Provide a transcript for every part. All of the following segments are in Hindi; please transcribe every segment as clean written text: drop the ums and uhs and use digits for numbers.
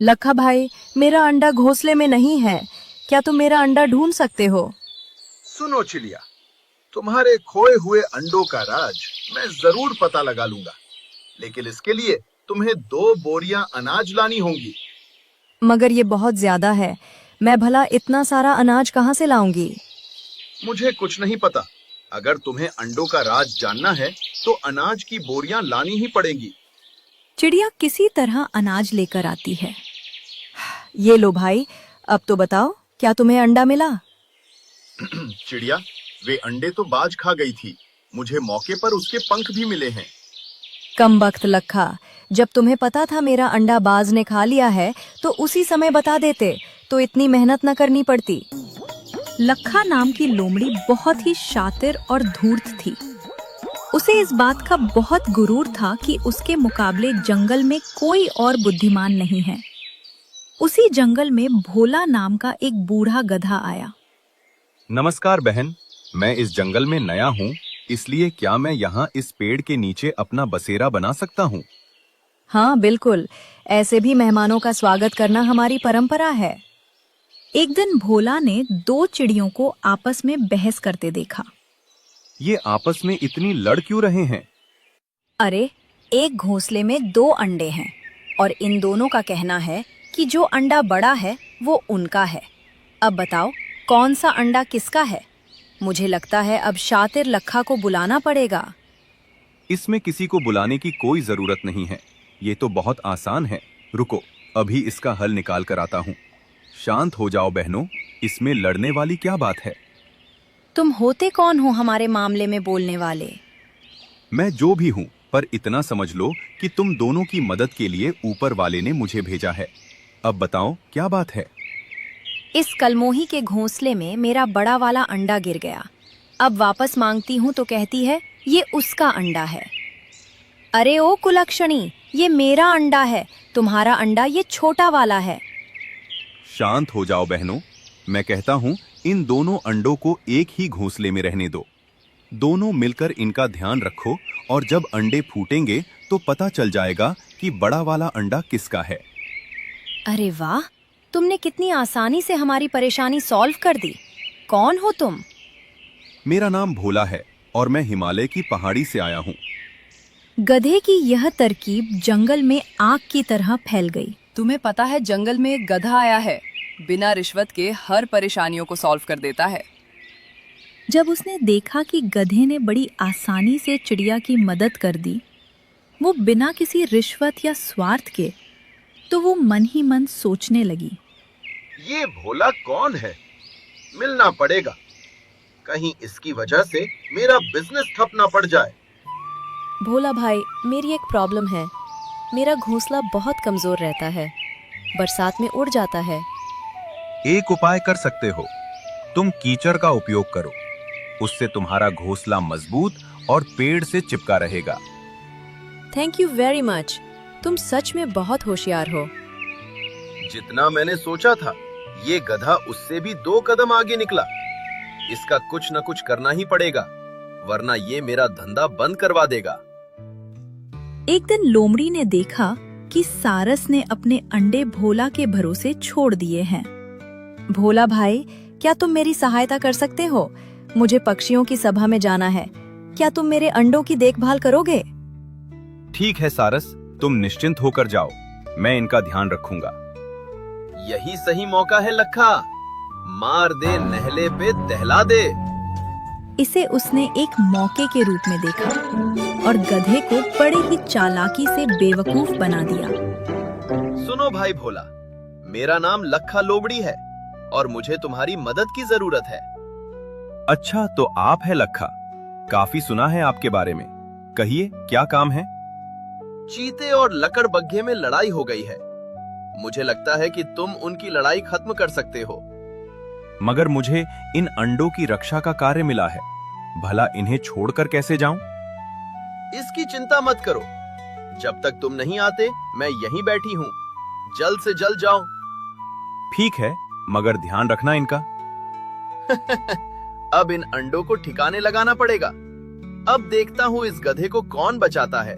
लखा भाई, मेरा अंडा घोंसले में नहीं है। क्या तुम मेरा अंडा ढूंढ सकते हो? सुनो चिड़िया, तुम्हारे खोए हुए अंडों का राज मैं जरूर पता लगा लूंगा, लेकिन इसके लिए तुम्हें 2 बोरियां अनाज लानी होंगी। मगर ये बहुत ज्यादा है। मैं भला इतना सारा अनाज कहाँ से लाऊंगी? मुझे कुछ नहीं पता। अगर तुम्हें अंडों का राज जानना है तो अनाज की बोरियां लानी ही पड़ेंगी। चिड़िया किसी तरह अनाज लेकर आती है। ये लो भाई, अब तो बताओ, क्या तुम्हें अंडा मिला? चिड़िया, वे अंडे तो बाज खा गई थी। मुझे मौके पर उसके पंख भी मिले हैं। कमबख्त लखा, जब तुम्हें पता था मेरा अंडा बाज ने खा लिया है तो उसी समय बता देते तो इतनी मेहनत न करनी पड़ती। लखा नाम की लोमड़ी बहुत ही शातिर और धूर्त थी। उसे इस बात का बहुत गुरूर था कि उसके मुकाबले जंगल में कोई और बुद्धिमान नहीं है। उसी जंगल में भोला नाम का एक बूढ़ा गधा आया। नमस्कार बहन, मैं इस जंगल में नया हूँ, इसलिए क्या मैं यहाँ इस पेड़ के नीचे अपना बसेरा बना सकता हूँ? हाँ बिल्कुल, ऐसे भी मेहमानों का स्वागत करना हमारी परंपरा है। एक दिन भोला ने 2 चिड़ियों को आपस में बहस करते देखा। ये आपस में इतनी लड़ क्यों रहे हैं? अरे, एक घोंसले में 2 अंडे हैं और इन दोनों का कहना है कि जो अंडा बड़ा है वो उनका है। अब बताओ, कौन सा अंडा किसका है? मुझे लगता है अब शातिर लखा को बुलाना पड़ेगा। इसमें किसी को बुलाने की कोई जरूरत नहीं है, ये तो बहुत आसान है। रुको, अभी इसका हल निकाल कर आता हूँ। शांत हो जाओ बहनों, इसमें लड़ने वाली क्या बात है? तुम होते कौन हो हमारे मामले में बोलने वाले? मैं जो भी हूँ, पर इतना समझ लो कि तुम दोनों की मदद के लिए ऊपर वाले ने मुझे भेजा है। अब बताओ क्या बात है? इस कलमोही के घोंसले में मेरा बड़ा वाला अंडा गिर गया। अब वापस मांगती हूँ तो कहती है ये उसका अंडा है। अरे ओ कुलक्षणी, ये मेरा अंडा है, तुम्हारा अंडा ये छोटा वाला है। शांत हो जाओ बहनों, मैं कहता हूँ इन दोनों अंडों को एक ही घोंसले में रहने दो। दोनों मिलकर इनका ध्यान रखो और जब अंडे फूटेंगे तो पता चल जाएगा कि बड़ा वाला अंडा किसका है। अरे वाह, तुमने कितनी आसानी से हमारी परेशानी सॉल्व कर दी। कौन हो तुम? मेरा नाम भोला है और मैं हिमालय की पहाड़ी से आया हूँ। गधे की यह तरकीब जंगल में आग की तरह फैल गई। तुम्हें पता है जंगल में एक गधा आया है, बिना रिश्वत के हर परेशानियों को सॉल्व कर देता है। जब उसने देखा कि गधे ने बड़ी आसानी से चिड़िया की मदद कर दी, वो बिना किसी रिश्वत या स्वार्थ के, तो वो मन ही मन सोचने लगी, ये भोला कौन है? मिलना पड़ेगा, कहीं इसकी वजह से मेरा बिजनेस ठप ना पड़ जाए। भोला भाई, मेरी एक प्रॉब्लम है। मेरा घोंसला बहुत कमजोर रहता है, बरसात में उड़ जाता है। एक उपाय कर सकते हो, तुम कीचड़ का उपयोग करो, उससे तुम्हारा घोंसला मजबूत और पेड़ से चिपका रहेगा। थैंक यू वेरी मच, तुम सच में बहुत होशियार हो। जितना मैंने सोचा था, ये गधा उससे भी 2 कदम आगे निकला। इसका कुछ न कुछ करना ही पड़ेगा, वरना ये मेरा धंधा बंद करवा देगा। एक दिन लोमड़ी ने देखा कि सारस ने अपने अंडे भोला के भरोसे छोड़ दिए हैं। भोला भाई, क्या तुम मेरी सहायता कर सकते हो? मुझे पक्षियों की सभा में जाना है। क्या तुम मेरे अंडों की देखभाल करोगे? ठीक है सारस, तुम निश्चिंत होकर जाओ, मैं इनका ध्यान रखूंगा। यही सही मौका है लखा, मार दे नहले पे दहला दे। इसे उसने एक मौके के रूप में देखा और गधे को बड़े ही चालाकी से बेवकूफ बना दिया। सुनो भाई भोला, मेरा नाम लखा लोमड़ी है और मुझे तुम्हारी मदद की जरूरत है। अच्छा, तो आप है लखा, काफी सुना है आपके बारे में। कहिए क्या काम है? चीते और लकड़बग्घे में लड़ाई हो गई है। मुझे लगता है कि तुम उनकी लड़ाई खत्म कर सकते हो। मगर मुझे इन अंडों की रक्षा का कार्य मिला है, भला इन्हें छोड़कर कैसे जाऊं? इसकी चिंता मत करो, जब तक तुम नहीं आते मैं यहीं बैठी हूँ। जल्द से जल्द जाओ। ठीक है, मगर ध्यान रखना इनका। अब इन अंडों को ठिकाने लगाना पड़ेगा। अब देखता हूँ इस गधे को कौन बचाता है।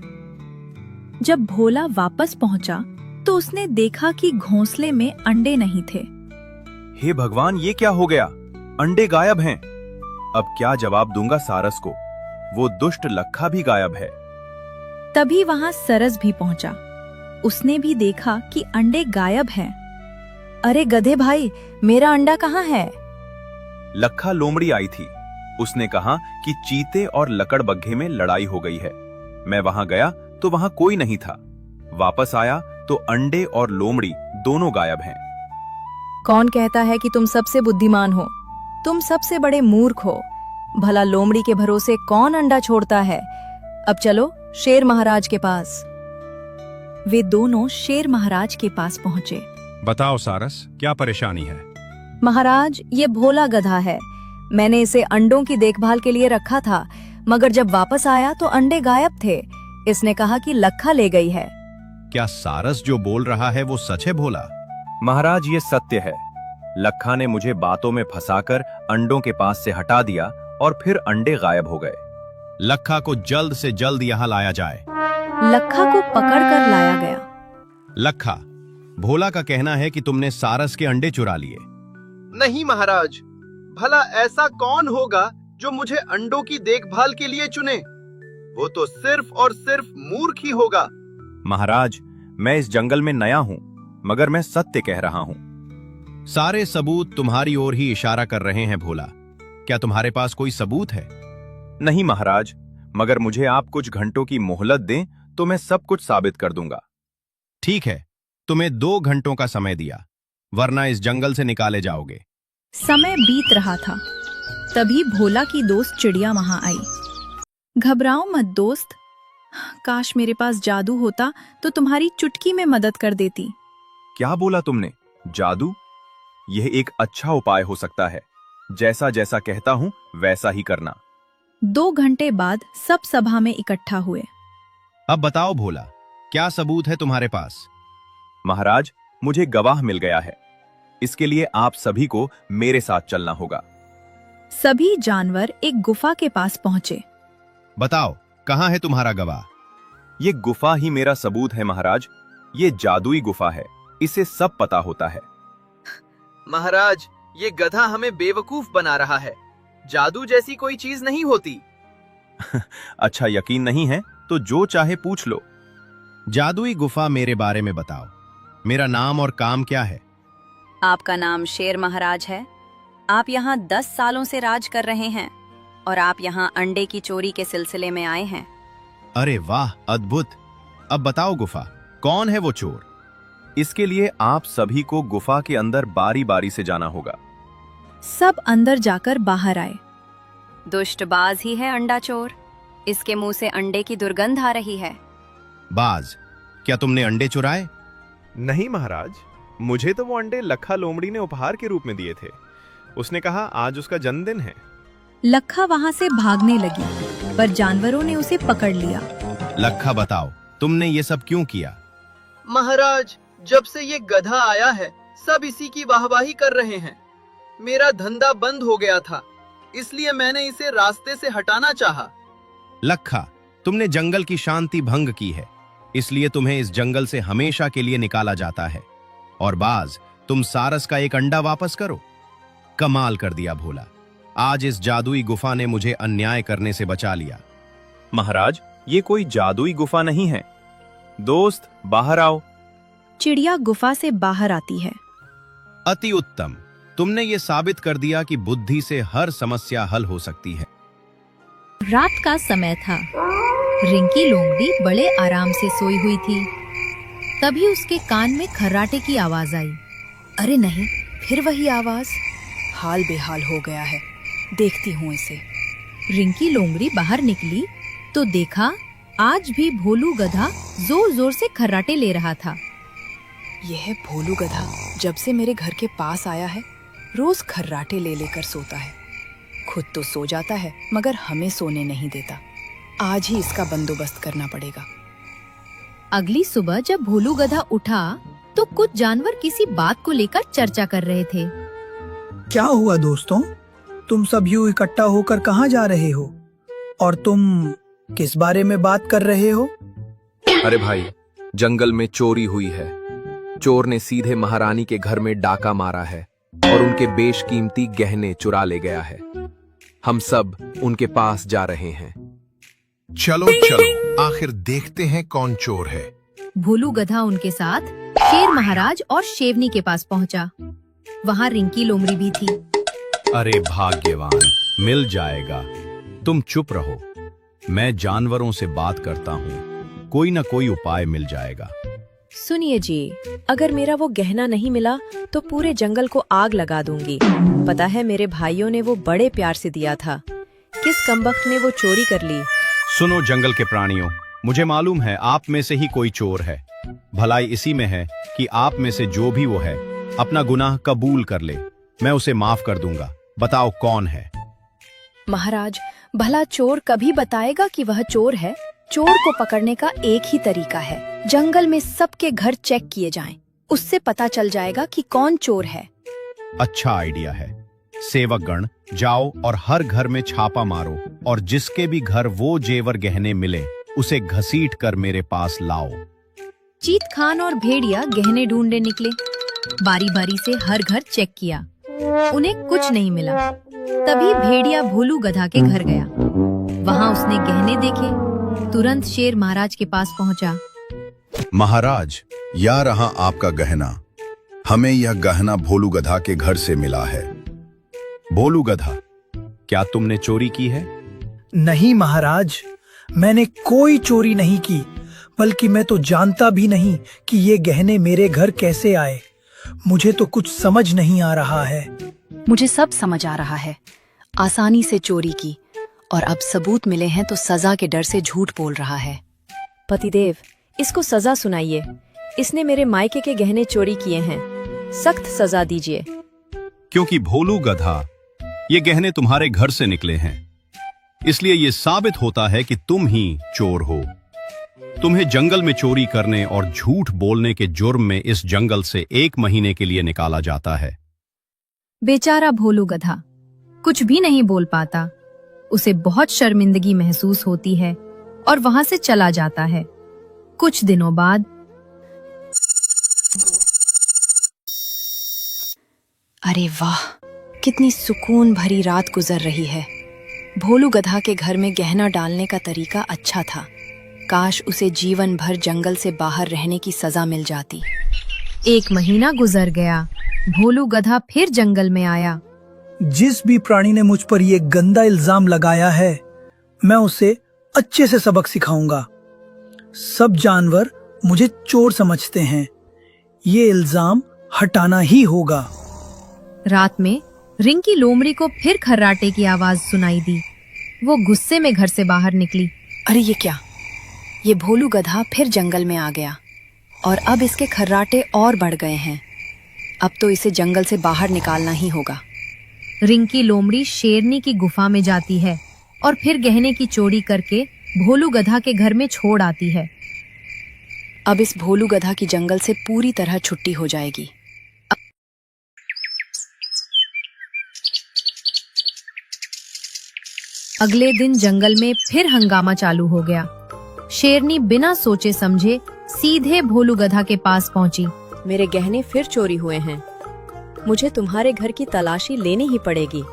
जब भोला वापस पहुंचा तो उसने देखा कि घोंसले में अंडे नहीं थे। हे भगवान, ये क्या हो गया? अंडे गायब हैं। अब क्या जवाब दूंगा सारस को? वो दुष्ट लखा भी गायब है। तभी वहां सरस भी पहुंचा। उसने भी देखा कि अंडे गायब हैं। अरे गधे भाई, मेरा अंडा कहाँ है? लखा लोमड़ी आई थी। उसने कहा कि चीते और लकड़बग्घे में लड़ाई हो गई है। मैं वहां गया तो वहां कोई नहीं था। वापस आया तो अंडे और लोमड़ी दोनों गायब हैं। कौन कहता है कि तुम सबसे बुद्धिमान हो? तुम सबसे बड़े मूर्ख हो। भला लोमड़ी के भरोसे कौन अंडा छोड़ता है? अब चलो शेर महाराज के पास। वे दोनों शेर महाराज के पास पहुंचे। बताओ सारस, क्या परेशानी है? महाराज, ये भोला गधा है। मैंने इसे अंडों की देखभाल के लिए रखा था, मगर जब वापस आया तो अंडे गायब थे। इसने कहा कि लखा ले गई है। क्या सारस जो बोल रहा है वो सच है भोला? महाराज, ये सत्य है। लखा ने मुझे बातों में फंसाकर अंडों के पास से हटा दिया और फिर अंडे गायब हो गए। लखा को जल्द से जल्द यहाँ लाया जाए। लखा को पकड़कर लाया गया। लखा, भोला का कहना है कि तुमने सारस के अंडे चुरा लिए। नहीं महाराज, भला ऐसा कौन होगा जो मुझे अंडों की देखभाल के लिए चुने? वो तो सिर्फ और सिर्फ मूर्ख ही होगा। महाराज, मैं इस जंगल में नया हूँ, मगर मैं सत्य कह रहा हूँ। सारे सबूत तुम्हारी ओर ही इशारा कर रहे हैं भोला। क्या तुम्हारे पास कोई सबूत है? नहीं महाराज, मगर मुझे आप कुछ घंटों की मोहलत दें तो मैं सब कुछ साबित कर दूंगा। ठीक है, तुम्हें 2 घंटों का समय दिया, वरना इस जंगल से निकाले जाओगे। समय बीत रहा था। तभी भोला की दोस्त चिड़िया वहां आई। घबराओ मत दोस्त, काश मेरे पास जादू होता तो तुम्हारी चुटकी में मदद कर देती। क्या बोला तुमने? जादू? यह एक अच्छा उपाय हो सकता है। जैसा जैसा कहता हूं वैसा ही करना। 2 घंटे बाद सब सभा में इकट्ठा हुए। अब बताओ भोला, क्या सबूत है तुम्हारे पास? महाराज, मुझे गवाह मिल गया है। इसके लिए आप सभी को मेरे साथ चलना होगा। सभी जानवर एक गुफा के पास पहुंचे। बताओ, कहाँ है तुम्हारा गवाह? ये गुफा ही मेरा सबूत है महाराज। ये जादुई गुफा है, इसे सब पता होता है। महाराज, ये गधा हमें बेवकूफ बना रहा है। जादू जैसी कोई चीज नहीं होती। अच्छा, यकीन नहीं है तो जो चाहे पूछ लो। जादुई गुफा मेरे बारे में बताओ। मेरा नाम और काम क्या है? आपका नाम शेर महाराज है। आप यहाँ 10 सालों से राज कर रहे हैं और आप यहाँ अंडे की चोरी के सिलसिले में आए हैं। अरे वाह, अद्भुत। अब बताओ गुफा, कौन है वो चोर? इसके लिए आप सभी को गुफा के अंदर बारी बारी से जाना होगा। सब अंदर जाकर बाहर आए। दुष्टबाज ही है अंडा चोर। इसके मुंह से अंडे की दुर्गंध आ रही है। बाज, क्या तुमने अंडे चुराए? नहीं महाराज, मुझे तो वो अंडे लखा लोमड़ी ने उपहार के रूप में दिए थे। उसने कहा आज उसका जन्मदिन है। लखा वहां से भागने लगी, पर जानवरों ने उसे पकड़ लिया। लखा, बताओ, तुमने ये सब क्यों किया? महाराज, जब से ये गधा आया है सब इसी की वाहवाही कर रहे हैं। मेरा धंधा बंद हो गया था, इसलिए मैंने इसे रास्ते से हटाना चाहा। लखा, तुमने जंगल की शांति भंग की है, इसलिए तुम्हें इस जंगल से हमेशा के लिए निकाला जाता है। और बाज, तुम सारस का एक अंडा वापस करो। कमाल कर दिया भोला, आज इस जादुई गुफा ने मुझे अन्याय करने से बचा लिया। महाराज, ये कोई जादुई गुफा नहीं है। दोस्त, बाहर आओ। चिड़िया गुफा से बाहर आती है। अति उत्तम, तुमने ये साबित कर दिया कि बुद्धि से हर समस्या हल हो सकती है। रात का समय था। रिंकी लोमड़ी बड़े आराम से सोई हुई थी। तभी उसके कान में खर्राटे की आवाज आई। अरे नहीं, फिर वही आवाज। हाल बेहाल हो गया है, देखती हूँ इसे। रिंकी लोमड़ी बाहर निकली तो देखा आज भी भोलू गधा जोर जोर से खर्राटे ले रहा था। यह भोलू गधा जब से मेरे घर के पास आया है रोज खर्राटे ले लेकर सोता है। खुद तो सो जाता है मगर हमें सोने नहीं देता। आज ही इसका बंदोबस्त करना पड़ेगा। अगली सुबह जब भोलू गधा उठा तो कुछ जानवर किसी बात को लेकर चर्चा कर रहे थे। क्या हुआ दोस्तों? तुम सब यूं इकट्ठा होकर कहाँ जा रहे हो? और तुम किस बारे में बात कर रहे हो? अरे भाई, जंगल में चोरी हुई है। चोर ने सीधे महारानी के घर में डाका मारा है और उनके बेशकीमती गहने चुरा ले गया है। हम सब उनके पास जा रहे हैं। चलो चलो, आखिर देखते हैं कौन चोर है। भोलू गधा उनके साथ शेर महाराज और शेवनी के पास पहुंचा। वहाँ रिंकी लोमड़ी भी थी। अरे भाग्यवान, मिल जाएगा। तुम चुप रहो, मैं जानवरों से बात करता हूँ, कोई ना कोई उपाय मिल जाएगा। सुनिए जी, अगर मेरा वो गहना नहीं मिला तो पूरे जंगल को आग लगा दूंगी। पता है मेरे भाइयों ने वो बड़े प्यार से दिया था, किस कमबख्त ने वो चोरी कर ली। सुनो जंगल के प्राणियों, मुझे मालूम है आप में से ही कोई चोर है। भलाई इसी में है कि आप में से जो भी वो है अपना गुनाह कबूल कर ले, मैं उसे माफ कर दूंगा। बताओ कौन है? महाराज, भला चोर कभी बताएगा कि वह चोर है? चोर को पकड़ने का एक ही तरीका है, जंगल में सबके घर चेक किए जाएं, उससे पता चल जाएगा कि कौन चोर है। अच्छा आइडिया है। सेवकगण, जाओ और हर घर में छापा मारो और जिसके भी घर वो जेवर गहने मिले उसे घसीट कर मेरे पास लाओ। चीत खान और भेड़िया गहने ढूंढने निकले। बारी बारी से हर घर चेक किया, उन्हें कुछ नहीं मिला। तभी भेड़िया भोलू गधा के घर गया। वहाँ उसने गहने देखे, तुरंत शेर महाराज के पास पहुंचा। महाराज, या रहा आपका गहना। हमें यह गहना भोलू गधा के घर से मिला है। भोलू गधा, क्या तुमने चोरी की है? नहीं महाराज, मैंने कोई चोरी नहीं की, बल्कि मैं तो जानता भी नहीं कि ये गहने मेरे घर कैसे आए। मुझे तो कुछ समझ नहीं आ रहा है। मुझे सब समझ आ रहा है। आसानी से चोरी की और अब सबूत मिले हैं तो सजा के डर से झूठ बोल रहा है। पतिदेव, इसको सजा सुनाइए। इसने मेरे मायके के गहने चोरी किए हैं, सख्त सजा दीजिए। क्योंकि भोलू गधा, ये गहने तुम्हारे घर से निकले हैं, इसलिए ये साबित होता है कि तुम ही चोर हो। तुम्हें जंगल में चोरी करने और झूठ बोलने के जुर्म में इस जंगल से 1 महीने के लिए निकाला जाता है। बेचारा भोलू गधा कुछ भी नहीं बोल पाता। उसे बहुत शर्मिंदगी महसूस होती है और वहां से चला जाता है। कुछ दिनों बाद अरे वाह, कितनी सुकून भरी रात गुजर रही है। भोलू गधा के घर में गहना डालने का तरीका अच्छा था। काश उसे जीवन भर जंगल से बाहर रहने की सजा मिल जाती। 1 महीना गुजर गया। भोलू गधा फिर जंगल में आया। जिस भी प्राणी ने मुझ पर ये गंदा इल्जाम लगाया है, मैं उसे अच्छे से सबक सिखाऊंगा। सब जानवर मुझे चोर समझते हैं, ये इल्जाम हटाना ही होगा। रात में रिंकी लोमड़ी को फिर खर्राटे की आवाज सुनाई दी। वो गुस्से में घर से बाहर निकली। अरे ये क्या? ये भोलू गधा फिर जंगल में आ गया और अब इसके खर्राटे और बढ़ गए हैं। अब तो इसे जंगल से बाहर निकालना ही होगा। रिंकी लोमड़ी शेरनी की गुफा में जाती है और फिर गहने की चोरी करके भोलू गधा के घर में छोड़ आती है। अब इस भोलू गधा की जंगल से पूरी तरह छुट्टी हो जाएगी। अगले दिन जंगल में फिर हंगामा चालू हो गया। शेरनी बिना सोचे समझे सीधे भोलू गधा के पास पहुंची। मेरे गहने फिर चोरी हुए हैं, मुझे तुम्हारे घर की तलाशी लेनी ही पड़ेगी।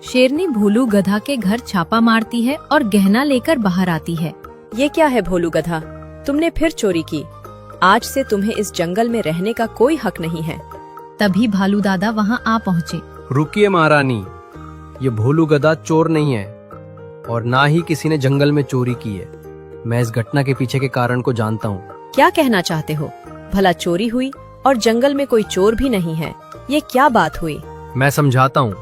शेरनी भोलू गधा के घर छापा मारती है और गहना लेकर बाहर आती है। ये क्या है भोलू गधा, तुमने फिर चोरी की। आज से तुम्हें इस जंगल में रहने का कोई हक नहीं है। तभी भालू दादा वहां आ पहुँचे। रुकिए महारानी, ये भोलू गधा चोर नहीं है और ना ही किसी ने जंगल में चोरी की है। मैं इस घटना के पीछे के कारण को जानता हूँ। क्या कहना चाहते हो? भला चोरी हुई और जंगल में कोई चोर भी नहीं है, ये क्या बात हुई? मैं समझाता हूँ।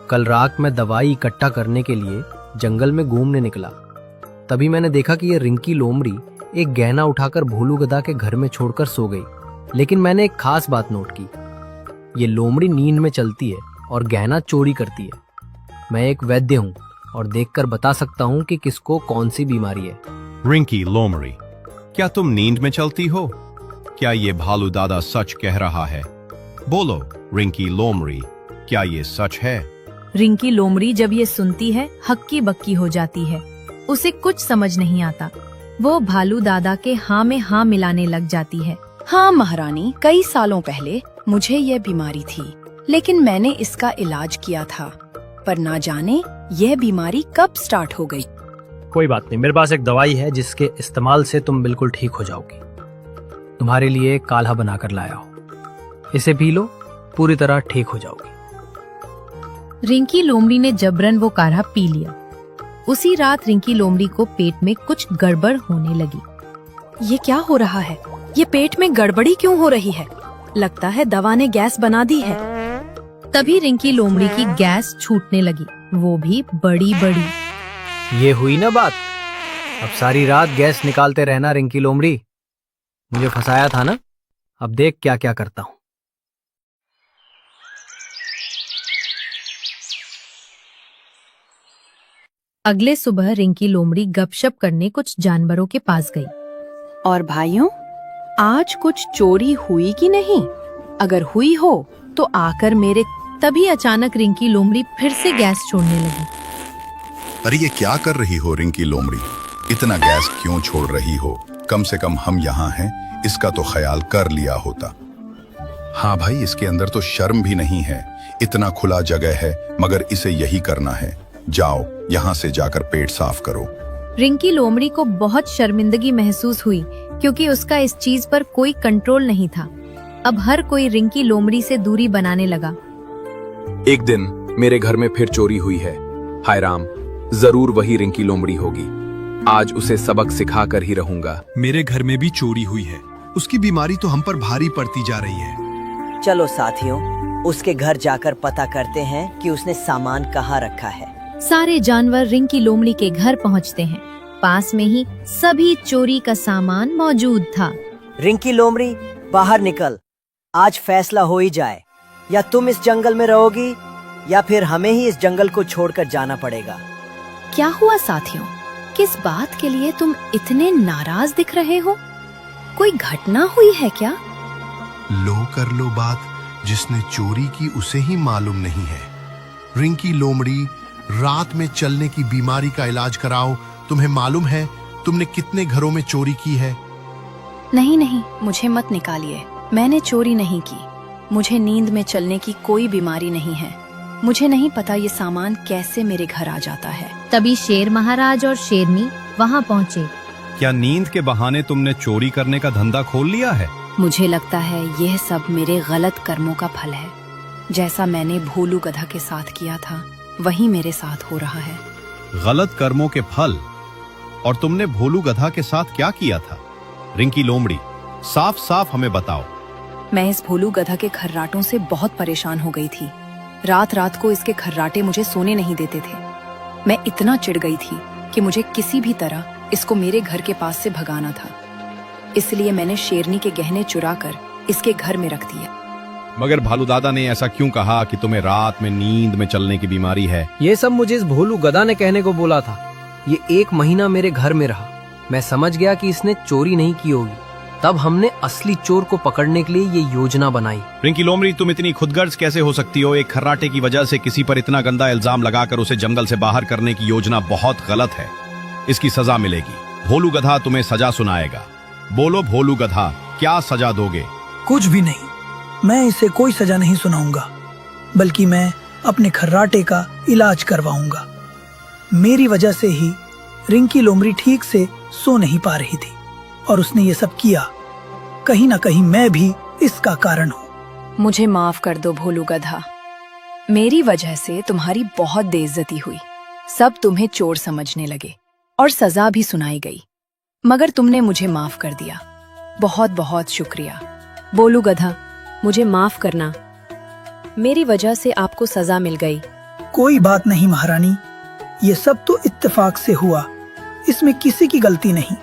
कल रात मैं दवाई इकट्ठा करने के लिए जंगल में घूमने निकला। तभी मैंने देखा कि ये रिंकी लोमड़ी एक गहना उठाकर भोलू गधा के घर में छोड़कर सो गई। लेकिन मैंने एक खास बात नोट की, ये लोमड़ी नींद में चलती है और गहना चोरी करती है। मैं एक वैद्य हूँ और देखकर बता सकता हूँ कि किसको कौन सी बीमारी है। रिंकी लोमड़ी, क्या तुम नींद में चलती हो? क्या ये भालू दादा सच कह रहा है? बोलो रिंकी लोमड़ी, क्या ये सच है? रिंकी लोमड़ी जब ये सुनती है हक्की बक्की हो जाती है। उसे कुछ समझ नहीं आता। वो भालू दादा के हाँ में हाँ मिलाने लग जाती है। हाँ महारानी, कई सालों पहले मुझे यह बीमारी थी, लेकिन मैंने इसका इलाज किया था, पर ना जाने यह बीमारी कब स्टार्ट हो गई। कोई बात नहीं, मेरे पास एक दवाई है जिसके इस्तेमाल से तुम बिल्कुल ठीक हो जाओगी। तुम्हारे लिए काल्हा बनाकर लाया हूँ, इसे पी लो, पूरी तरह ठीक हो जाओगी। रिंकी लोमड़ी ने जबरन वो काढ़ा पी लिया। उसी रात रिंकी लोमड़ी को पेट में कुछ गड़बड़ होने लगी। ये क्या हो रहा है? ये पेट में गड़बड़ी क्यों हो रही है? लगता है दवा ने गैस बना दी है। तभी रिंकी लोमड़ी की गैस छूटने लगी, वो भी बड़ी बड़ी। ये हुई ना बात। अब सारी रात गैस निकालते रहना रिंकी लोमड़ी। मुझे फंसाया था ना, अब देख क्या क्या करता हूँ। अगले सुबह रिंकी लोमड़ी गपशप करने कुछ जानवरों के पास गई। और भाइयों, आज कुछ चोरी हुई कि नहीं? अगर हुई हो तो आकर मेरे। तभी अचानक रिंकी लोमड़ी फिर से गैस छोड़ने लगी। अरे ये क्या कर रही हो रिंकी लोमड़ी? इतना गैस क्यों छोड़ रही हो? कम से कम हम यहाँ हैं, इसका तो ख्याल कर लिया होता। हाँ भाई, इसके अंदर तो शर्म भी नहीं है। इतना खुला जगह है, मगर इसे यही करना है। जाओ, यहाँ से जाकर पेट साफ करो। रिंकी लोमड़ी को बहुत शर्मिंदगी महसूस हुई, क्योंकि उसका इस चीज पर कोई कंट्रोल नहीं था। अब हर कोई रिंकी लोमड़ी से दूरी बनाने लगा। एक दिन मेरे घर में फिर चोरी हुई है। हाय राम, जरूर वही रिंकी लोमड़ी होगी। आज उसे सबक सिखा कर ही रहूंगा। मेरे घर में भी चोरी हुई है। उसकी बीमारी तो हम पर भारी पड़ती जा रही है। चलो साथियों, उसके घर जाकर पता करते हैं कि उसने सामान कहाँ रखा है। सारे जानवर रिंकी लोमड़ी के घर पहुंचते हैं। पास में ही सभी चोरी का सामान मौजूद था। रिंकी लोमड़ी, बाहर निकल। आज फैसला हो ही जाए, या तुम इस जंगल में रहोगी या फिर हमें ही इस जंगल को छोड़कर जाना पड़ेगा। क्या हुआ साथियों? किस बात के लिए तुम इतने नाराज दिख रहे हो? कोई घटना हुई है क्या? लो कर लो बात, जिसने चोरी की उसे ही मालूम नहीं है। रिंकी लोमड़ी, रात में चलने की बीमारी का इलाज कराओ। तुम्हें मालूम है तुमने कितने घरों में चोरी की है? नहीं नहीं, मुझे मत निकालिए। मैंने चोरी नहीं की। मुझे नींद में चलने की कोई बीमारी नहीं है। मुझे नहीं पता ये सामान कैसे मेरे घर आ जाता है। तभी शेर महाराज और शेरनी वहाँ पहुँचे। क्या नींद के बहाने तुमने चोरी करने का धंधा खोल लिया है? मुझे लगता है यह सब मेरे गलत कर्मों का फल है। जैसा मैंने भोलू गधा के साथ किया था, वही मेरे साथ हो रहा है। गलत कर्मों के फल? और तुमने भोलू गधा के साथ क्या किया था? रिंकी लोमड़ी, साफ साफ हमें बताओ। मैं इस भोलू गधा के खर्राटों से बहुत परेशान हो गई थी। रात रात को इसके खर्राटे मुझे सोने नहीं देते थे। मैं इतना चिढ़ गई थी कि मुझे किसी भी तरह इसको मेरे घर के पास से भगाना था। इसलिए मैंने शेरनी के गहने चुरा कर इसके घर में रख दिए। मगर भालू दादा ने ऐसा क्यों कहा कि तुम्हें रात में नींद में चलने की बीमारी है? ये सब मुझे इस भोलू गधा ने कहने को बोला था। ये 1 महीना मेरे घर में रहा। मैं समझ गया कि इसने चोरी नहीं की होगी। तब हमने असली चोर को पकड़ने के लिए ये योजना बनाई। रिंकी लोमड़ी, तुम इतनी खुदगर्ज कैसे हो सकती हो? एक खर्राटे की वजह से किसी पर इतना गंदा इल्जाम लगाकर उसे जंगल से बाहर करने की योजना बहुत गलत है। इसकी सजा मिलेगी। भोलू गधा तुम्हें सजा सुनाएगा। बोलो भोलू गधा, क्या सजा दोगे? कुछ भी नहीं, मैं इसे कोई सजा नहीं सुनाऊंगा, बल्कि मैं अपने खर्राटे का इलाज करवाऊंगा। मेरी वजह से ही रिंकी लोमड़ी ठीक से सो नहीं पा रही थी और उसने ये सब किया। कहीं ना कहीं मैं भी इसका कारण हूँ। मुझे माफ कर दो भोलू गधा। मेरी वजह से तुम्हारी बहुत बेइज्जती हुई। सब तुम्हें चोर समझने लगे और सजा भी सुनाई गई, मगर तुमने मुझे माफ कर दिया। बहुत बहुत शुक्रिया। बोलू गधा, मुझे माफ करना। मेरी वजह से आपको सजा मिल गई। कोई बात नहीं महारानी, ये सब तो इत्तेफाक से हुआ। इसमें किसी की गलती नहीं।